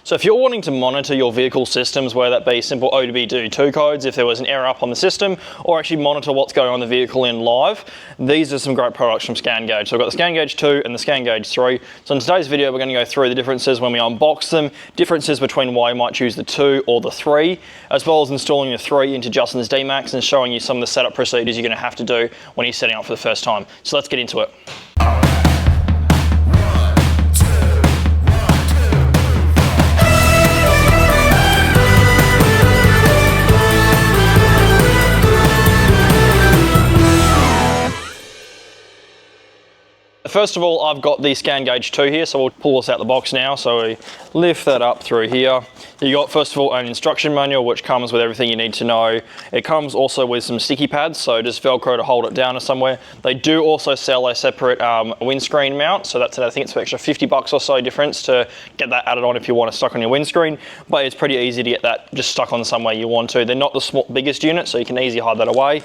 So if you're wanting to monitor your vehicle systems, whether that be simple OBD2 codes, if there was an error up on the system, or actually monitor what's going on in the vehicle in live, these are some great products from ScanGauge. So we've got the ScanGauge2 and the ScanGauge3. So in today's video, we're going to go through the differences when we unbox them, differences between why you might choose the 2 or the 3, as well as installing the 3 into Justin's D-Max and showing you some of the setup procedures you're going to have to do when you're setting up for the first time. So let's get into it. First of all, I've got the ScanGauge2 here, so we'll pull this out the box now. So we lift that up through here. You got, first of all, an instruction manual, which comes with everything you need to know. It comes also with some sticky pads, so just Velcro to hold it down or somewhere. They do also sell a separate windscreen mount, so that's, I think it's an extra $50 or so difference to get that added on if you want it stuck on your windscreen. But it's pretty easy to get that just stuck on somewhere you want to. They're not the biggest unit, so you can easily hide that away.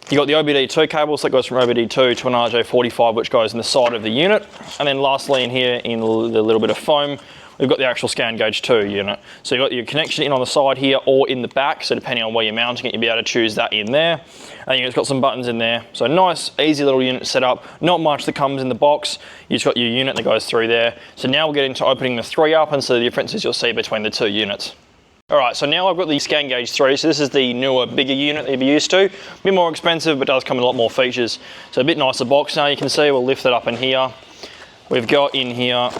You got the OBD2 cable, so that goes from OBD2 to an RJ45, which goes in the side of the unit. And then lastly in here, in the little bit of foam, we've got the actual ScanGauge2 unit. So you've got your connection in on the side here or in the back, so depending on where you're mounting it, you'll be able to choose that in there. And you've got some buttons in there. So nice, easy little unit set up. Not much that comes in the box. You've just got your unit that goes through there. So now we'll get into opening the 3 up and so the differences you'll see between the 2 units. Alright, so now I've got the ScanGauge3, so this is the newer, bigger unit that you'll be used to. A bit more expensive, but does come with a lot more features. So a bit nicer box now, you can see. We'll lift it up in here. We've got in here,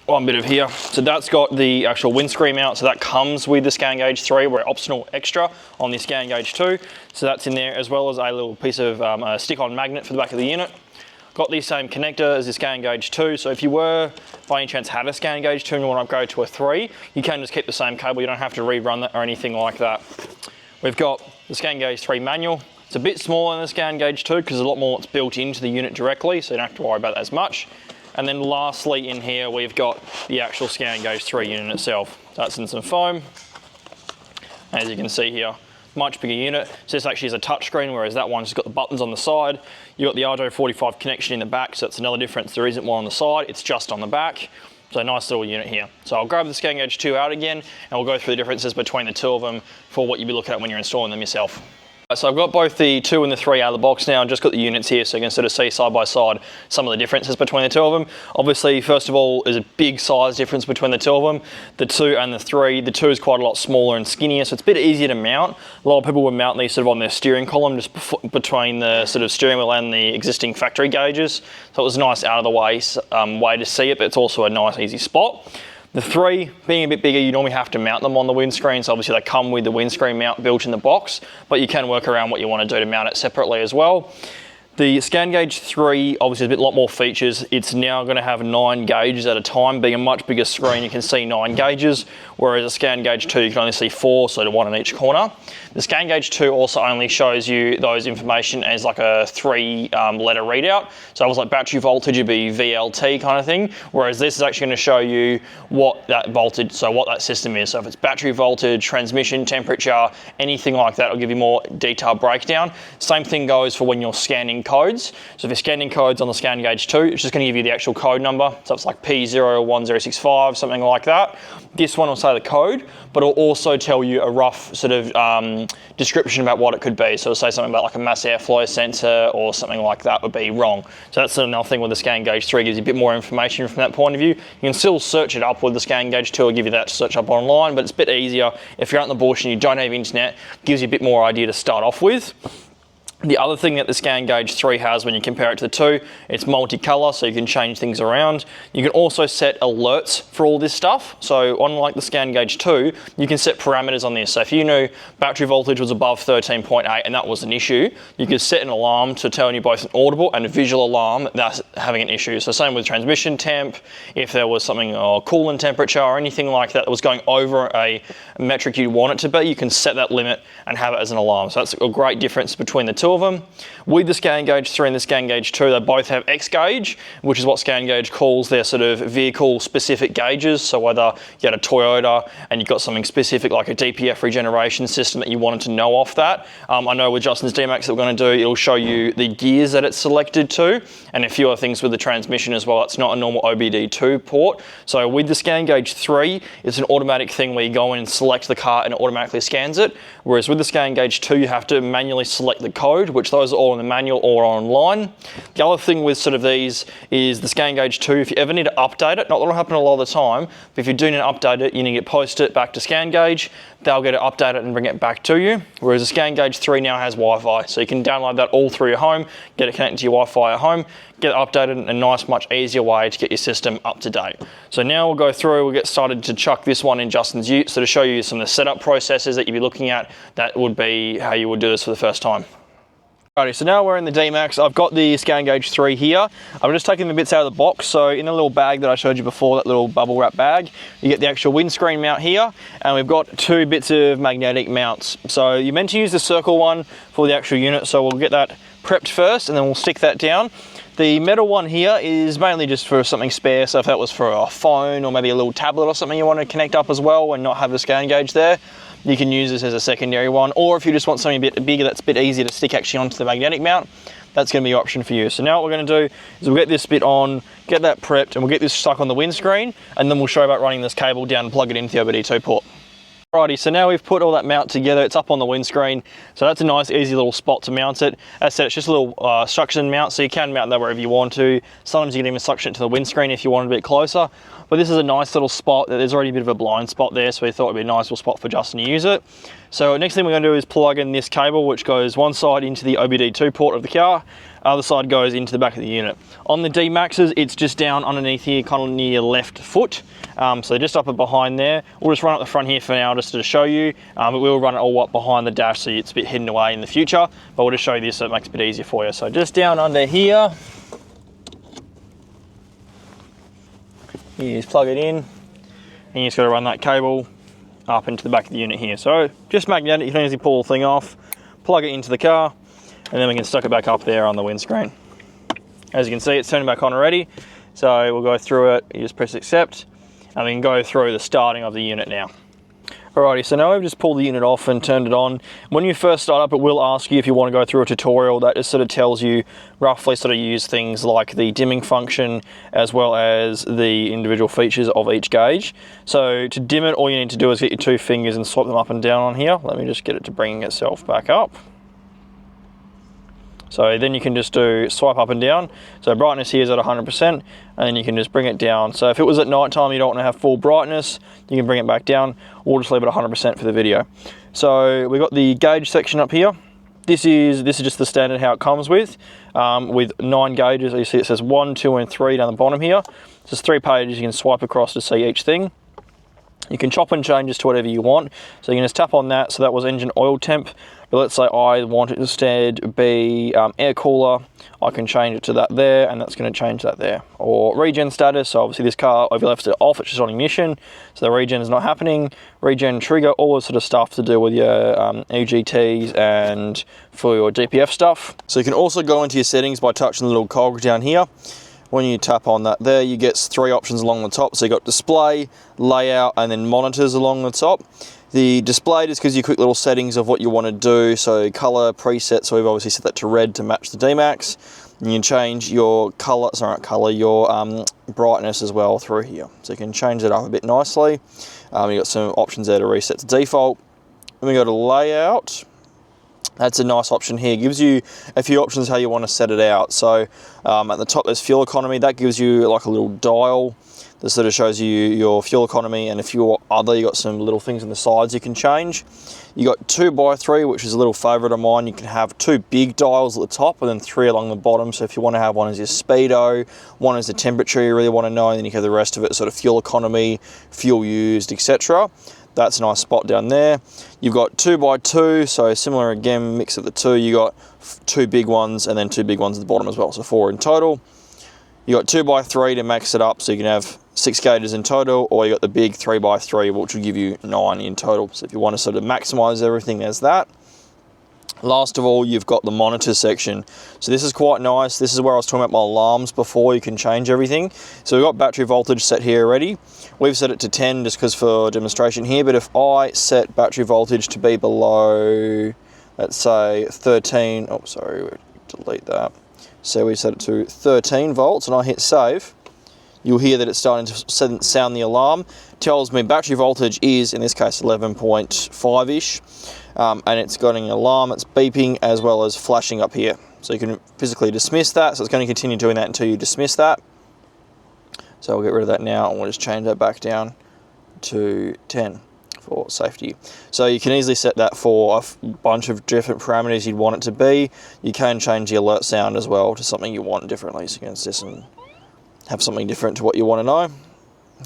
one bit of here. So that's got the actual windscreen mount, so that comes with the ScanGauge3. We're optional extra on the ScanGauge2. So that's in there, as well as a little piece of a stick-on magnet for the back of the unit. Got the same connector as the ScanGauge2, so if you were, by any chance, had a ScanGauge2 and you want to upgrade to a 3, you can just keep the same cable, you don't have to rerun that or anything like that. We've got the ScanGauge3 manual. It's a bit smaller than the ScanGauge2 because there's a lot more that's built into the unit directly, so you don't have to worry about that as much. And then lastly in here, we've got the actual ScanGauge3 unit itself. That's in some foam, as you can see here. Much bigger unit. So this actually is a touchscreen, whereas that one's got the buttons on the side. You've got the RJ45 connection in the back, so that's another difference. There isn't one on the side, it's just on the back. So a nice little unit here. So I'll grab the ScanGauge2 out again, and we'll go through the differences between the 2 of them for what you'll be looking at when you're installing them yourself. So I've got both the 2 and the 3 out of the box now. I've just got the units here so you can sort of see side by side some of the differences between the 2 of them. Obviously, first of all, there's a big size difference between the 2 of them. The 2 and the 3. The 2 is quite a lot smaller and skinnier, so it's a bit easier to mount. A lot of people would mount these sort of on their steering column, just between the sort of steering wheel and the existing factory gauges. So it was a nice out of the way way to see it, but it's also a nice easy spot. The 3, being a bit bigger, you normally have to mount them on the windscreen, so obviously they come with the windscreen mount built in the box, but you can work around what you want to do to mount it separately as well. The ScanGauge3 obviously has a lot more features. It's now going to have 9 gauges at a time. Being a much bigger screen, you can see 9 gauges, whereas a ScanGauge2 you can only see 4, so 1 in each corner. The ScanGauge2 also only shows you those information as like a 3-letter readout. So it was like battery voltage would be VLT kind of thing, whereas this is actually going to show you what that voltage, so what that system is. So if it's battery voltage, transmission temperature, anything like that, it'll give you more detailed breakdown. Same thing goes for when you're scanning codes. So if you're scanning codes on the ScanGauge2, it's just going to give you the actual code number. So it's like P01065, something like that. This one will say the code, but it'll also tell you a rough sort of description about what it could be. So it'll say something about like a mass airflow sensor or something like that would be wrong. So that's another thing with the ScanGauge3, gives you a bit more information from that point of view. You can still search it up with the ScanGauge2, it'll give you that to search up online, but it's a bit easier. If you're out in the bush and you don't have internet, it gives you a bit more idea to start off with. The other thing that the ScanGauge3 has when you compare it to the 2, it's multicolour, so you can change things around. You can also set alerts for all this stuff. So unlike the ScanGauge2, you can set parameters on this. So if you knew battery voltage was above 13.8 and that was an issue, you could set an alarm to tell you both an audible and a visual alarm that's having an issue. So same with transmission temp, if there was something, or coolant temperature or anything like that that was going over a metric you want it to be, you can set that limit and have it as an alarm. So that's a great difference between the 2 two of them. With the ScanGauge3 and the ScanGauge2, they both have X-Gauge, which is what ScanGauge calls their sort of vehicle-specific gauges. So whether you had a Toyota and you've got something specific like a DPF regeneration system that you wanted to know off that. I know with Justin's D-Max that we're going to do, it'll show you the gears that it's selected to, and a few other things with the transmission as well. It's not a normal OBD2 port. So with the ScanGauge3, it's an automatic thing where you go in and select the car and it automatically scans it. Whereas with the ScanGauge2, you have to manually select the code, which those are all in the manual or online. The other thing with sort of these is the ScanGauge2, if you ever need to update it, not that will happen a lot of the time, but if you do need to update it, you need to post it back to ScanGauge. They'll get it updated and bring it back to you. Whereas the ScanGauge3 now has Wi-Fi, so you can download that all through your home, get it connected to your Wi-Fi at home, get it updated in a nice, much easier way to get your system up to date. So now we'll go through, we'll get started to chuck this one in Justin's ute, so to show you some of the setup processes that you'd be looking at, that would be how you would do this for the first time. Alrighty, so now we're in the D-Max. I've got the ScanGauge3 here. I'm just taking the bits out of the box. So in the little bag that I showed you before, that little bubble wrap bag, you get the actual windscreen mount here, and we've got two bits of magnetic mounts. So you're meant to use the circle one for the actual unit, so we'll get that prepped first and then we'll stick that down. The metal one here is mainly just for something spare, so if that was for a phone or maybe a little tablet or something you want to connect up as well and not have the ScanGauge there, you can use this as a secondary one. Or if you just want something a bit bigger that's a bit easier to stick actually onto the magnetic mount, that's going to be your option for you. So now what we're going to do is we'll get this bit on, get that prepped, and we'll get this stuck on the windscreen, and then we'll show you about running this cable down and plug it into the OBD2 port. Alrighty, so now we've put all that mount together, it's up on the windscreen, so that's a nice easy little spot to mount it. As I said, it's just a little suction mount, so you can mount that wherever you want to. Sometimes you can even suction it to the windscreen if you want it a bit closer, but this is a nice little spot. There's already a bit of a blind spot there, so we thought it'd be a nice little spot for Justin to use it. So next thing we're going to do is plug in this cable, which goes one side into the OBD2 port of the car, other side goes into the back of the unit. On the D-Maxes, it's just down underneath here, kind of near your left foot. So just up and behind there. We'll just run up the front here for now just to show you, but we'll run it all up behind the dash so it's a bit hidden away in the future, but we'll just show you this so it makes it a bit easier for you. So just down under here, you just plug it in, and you just got to run that cable up into the back of the unit here. So just magnetic, you can easily pull the thing off, plug it into the car, and then we can stuck it back up there on the windscreen. As you can see, it's turning back on already, so we'll go through it. You just press accept, and we can go through the starting of the unit now. Alrighty, so now we've just pulled the unit off and turned it on. When you first start up, it will ask you if you want to go through a tutorial. That just sort of tells you roughly sort of use things like the dimming function as well as the individual features of each gauge. So to dim it, all you need to do is get your two fingers and swap them up and down on here. Let me just get it to bring itself back up. So then you can just do swipe up and down. So brightness here is at 100%, and then you can just bring it down. So if it was at night time, you don't want to have full brightness, you can bring it back down, or just leave it 100% for the video. So we've got the gauge section up here. This is just the standard how it comes with 9 gauges. You see it says 1, 2, and 3 down the bottom here. So there's 3 pages you can swipe across to see each thing. You can chop and change this to whatever you want. So you can just tap on that. So that was engine oil temp. But let's say I want it instead be air cooler. I can change it to that there, and that's going to change that there. Or regen status. So obviously this car, if you left it off, it's just on ignition. So the regen is not happening. Regen trigger, all this sort of stuff to do with your EGTs and for your DPF stuff. So you can also go into your settings by touching the little cog down here. When you tap on that there, you get 3 options along the top. So you got display, layout, and then monitors along the top. The display just gives you quick little settings of what you want to do. So color preset, so we've obviously set that to red to match the D-Max. And you can change your color, your brightness as well through here. So you can change it up a bit nicely. You've got some options there to reset to default. Then we go to layout. That's a nice option here. It gives you a few options how you want to set it out. So at the top there's fuel economy. That gives you like a little dial that sort of shows you your fuel economy, and a few other, you got some little things on the sides you can change. You got 2x3, which is a little favorite of mine. You can have 2 big dials at the top and then 3 along the bottom. So if you want to have one as your speedo, one as the temperature you really want to know, and then you have the rest of it sort of fuel economy, fuel used, etc. That's a nice spot down there. You've got 2x2, so similar again, mix of the 2. You got 2 big ones and then 2 big ones at the bottom as well, so 4 in total. You got 2x3 to max it up, so you can have 6 gauges in total, or you got the big 3x3, which will give you 9 in total. So if you want to sort of maximize everything, there's that. Last of all, you've got the monitor section. So this is quite nice. This is where I was talking about my alarms before. You can change everything. So we've got battery voltage set here already. We've set it to 10 just because for demonstration here, but if I set battery voltage to be below, let's say 13, oh sorry, delete that. So we set it to 13 volts and I hit save. You'll hear that it's starting to sound the alarm. Tells me battery voltage is, in this case, 11.5-ish. And it's got an alarm that's beeping as well as flashing up here. So you can physically dismiss that. So it's going to continue doing that until you dismiss that. So I'll get rid of that now and we'll just change that back down to 10 for safety. So you can easily set that for a bunch of different parameters you'd want it to be. You can change the alert sound as well to something you want differently. So you can just have something different to what you want to know.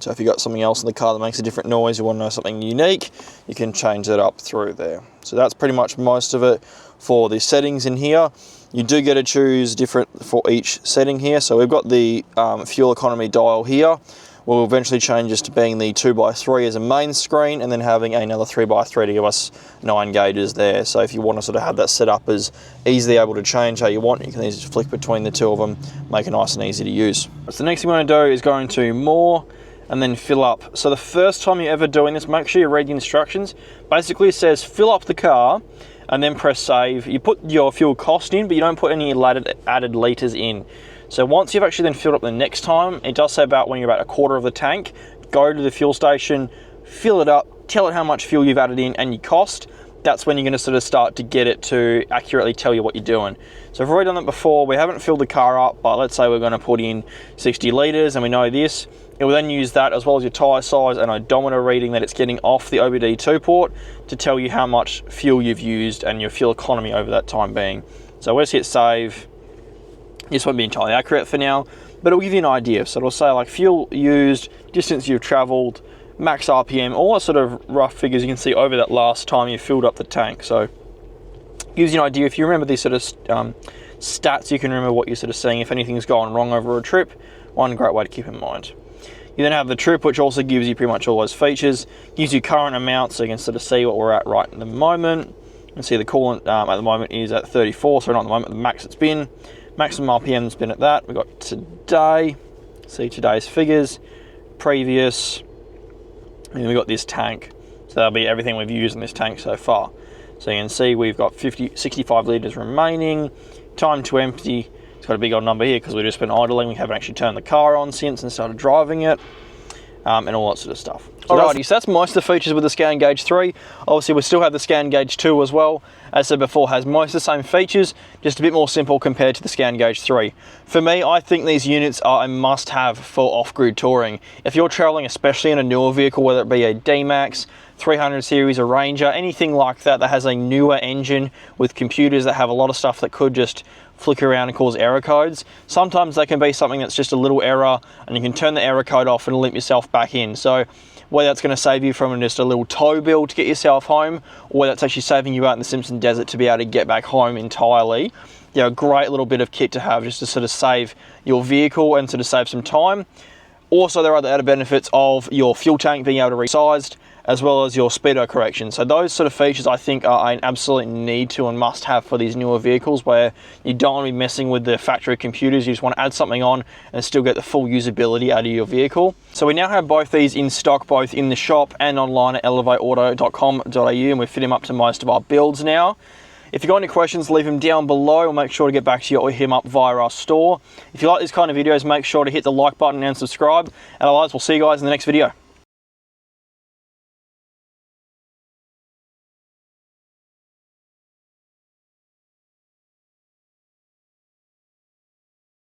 So if you've got something else in the car that makes a different noise, you want to know something unique, you can change it up through there. So that's pretty much most of it for the settings in here. You do get to choose different for each setting here. So we've got the fuel economy dial here. We'll eventually change this to being the 2x3 as a main screen and then having another 3x3 to give us 9 gauges there. So if you want to sort of have that set up as easily able to change how you want, you can easily flick between the two of them, make it nice and easy to use. So the next thing we're going to do is go into more and then fill up. So the first time you're ever doing this, make sure you read the instructions. Basically it says fill up the car and then press save. You put your fuel cost in, but you don't put any added litres in. So once you've actually then filled up the next time, it does say about when you're about a quarter of the tank, go to the fuel station, fill it up, tell it how much fuel you've added in and your cost. That's when you're going to sort of start to get it to accurately tell you what you're doing. So if we've already done that before, we haven't filled the car up, but let's say we're going to put in 60 litres and we know this. It will then use that as well as your tyre size and odometer reading that it's getting off the OBD2 port to tell you how much fuel you've used and your fuel economy over that time being. So we'll just hit save. This won't be entirely accurate for now, but it'll give you an idea. So it'll say like fuel used, distance you've travelled, max RPM, all that sort of rough figures you can see over that last time you filled up the tank. So it gives you an idea. If you remember these sort of stats, you can remember what you're sort of seeing if anything's gone wrong over a trip. One great way to keep in mind. You then have the trip, which also gives you pretty much all those features. Gives you current amount, so you can sort of see what we're at right in the moment. You can see the coolant at the moment is at 34, so not at the moment, the max it's been. Maximum RPM's been at that. We've got today, see today's figures, previous, and we've got this tank. So that'll be everything we've used in this tank so far. So you can see we've got 65 litres remaining. Time to empty, it's got a big old number here because we've just been idling. We haven't actually turned the car on since and started driving it, and all that sort of stuff. So alrighty, so that's most of the features with the ScanGauge3. Obviously we still have the ScanGauge2 as well. As I said before, has most of the same features, just a bit more simple compared to the ScanGauge3. For me, I think these units are a must-have for off-grid touring. If you're traveling, especially in a newer vehicle, whether it be a D-Max, 300 series, a Ranger, anything like that that has a newer engine with computers that have a lot of stuff that could just flicker around and cause error codes. Sometimes they can be something that's just a little error and you can turn the error code off and limp yourself back in. So whether that's going to save you from just a little tow bill to get yourself home, or whether that's actually saving you out in the Simpson Desert to be able to get back home entirely, you know, a great little bit of kit to have just to sort of save your vehicle and sort of save some time. Also, there are the added benefits of your fuel tank being able to be resized, as well as your speedo correction. So those sort of features I think are an absolute need to and must have for these newer vehicles where you don't want to be messing with the factory computers. You just want to add something on and still get the full usability out of your vehicle. So we now have both these in stock, both in the shop and online at elevateauto.com.au, and we fit them up to most of our builds now. If you've got any questions, leave them down below. We'll make sure to get back to you or hit them up via our store. If you like these kind of videos, make sure to hit the like button and subscribe. And otherwise, we'll see you guys in the next video.